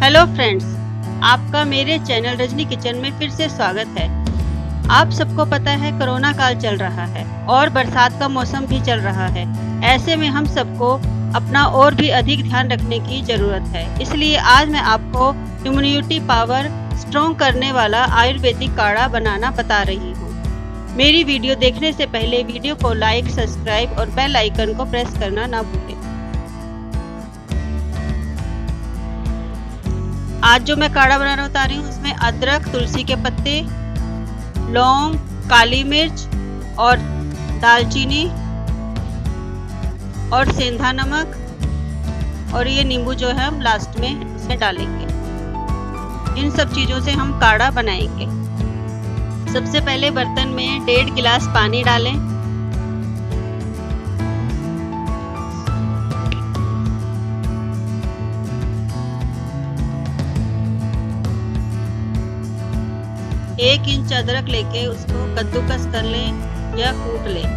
Hello friends, आपका मेरे channel Rajni kitchen में फिर से स्वागत है। आप सबको पता है कोरोना काल चल रहा है और बरसात का मौसम भी चल रहा है। ऐसे में हम सबको अपना और भी अधिक ध्यान रखने की ज़रूरत है। इसलिए आज मैं आपको इम्यूनिटी पावर स्ट्रॉन्ग करने वाला आयुर्वेदिक काढ़ा बनाना बता रही हूँ। मेरी वीडियो देखने से पहले वीडियो को लाइक, सब्सक्राइब और बेल आइकन को प्रेस करना ना भूलें। आज जो मैं काढ़ा बनाना बता रही हूँ उसमें अदरक, तुलसी के पत्ते, लौंग, काली मिर्च और दालचीनी और सेंधा नमक और ये नींबू जो है हम लास्ट में उसमें डालेंगे। इन सब चीज़ों से हम काढ़ा बनाएंगे। सबसे पहले बर्तन में 1.5 गिलास पानी डालें। एक इंच अदरक लेके उसको कद्दूकस कर लें या कूट लें।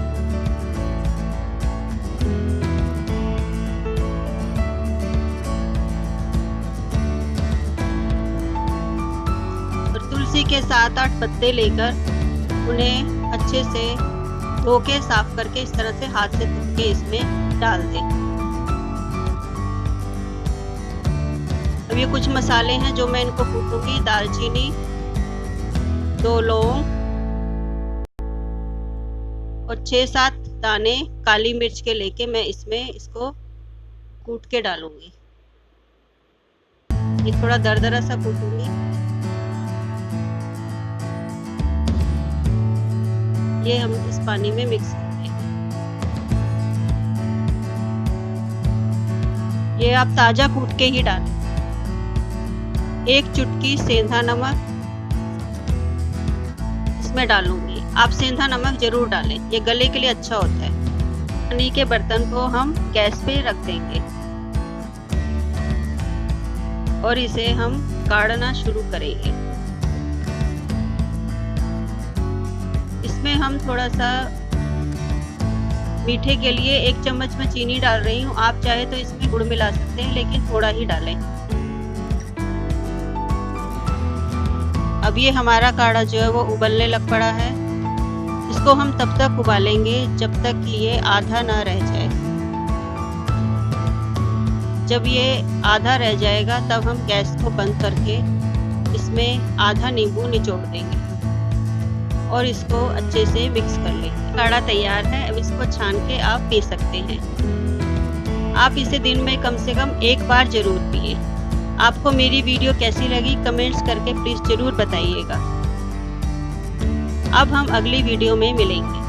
और तुलसी के 7-8 पत्ते लेकर उन्हें अच्छे से धो के साफ करके इस तरह से हाथ से धो के इसमें डाल दें। अब ये कुछ मसाले हैं जो मैं इनको कूटूंगी। दालचीनी, 2 लौंग और 6-7 दाने काली मिर्च के लेके मैं इसमें इसको कूट के डालूंगी। ये थोड़ा दरदरा सा कूटूंगी। ये हम इस पानी में मिक्स करते हैं। ये आप ताजा कूट के ही डालें। 1 चुटकी सेंधा नमक इसमें डालूंगी। आप सेंधा नमक जरूर डालें, ये गले के लिए अच्छा होता है। पानी के बर्तन को हम गैस पे रख देंगे और इसे हम काढ़ना शुरू करेंगे। इसमें हम थोड़ा सा मीठे के लिए 1 चम्मच में चीनी डाल रही हूँ। आप चाहे तो इसमें गुड़ मिला सकते हैं, लेकिन थोड़ा ही डालें। अब ये हमारा काढ़ा जो है वो उबलने लग पड़ा है। इसको हम तब तक उबालेंगे जब तक कि ये आधा ना रह जाए। जब ये आधा रह जाएगा तब हम गैस को बंद करके इसमें आधा नींबू निचोड़ देंगे और इसको अच्छे से मिक्स कर लेंगे। काढ़ा तैयार है। अब इसको छान के आप पी सकते हैं। आप इसे दिन में कम से कम 1 बार जरूर पिए। आपको मेरी वीडियो कैसी लगी कमेंट्स करके प्लीज़ ज़रूर बताइएगा। अब हम अगली वीडियो में मिलेंगे।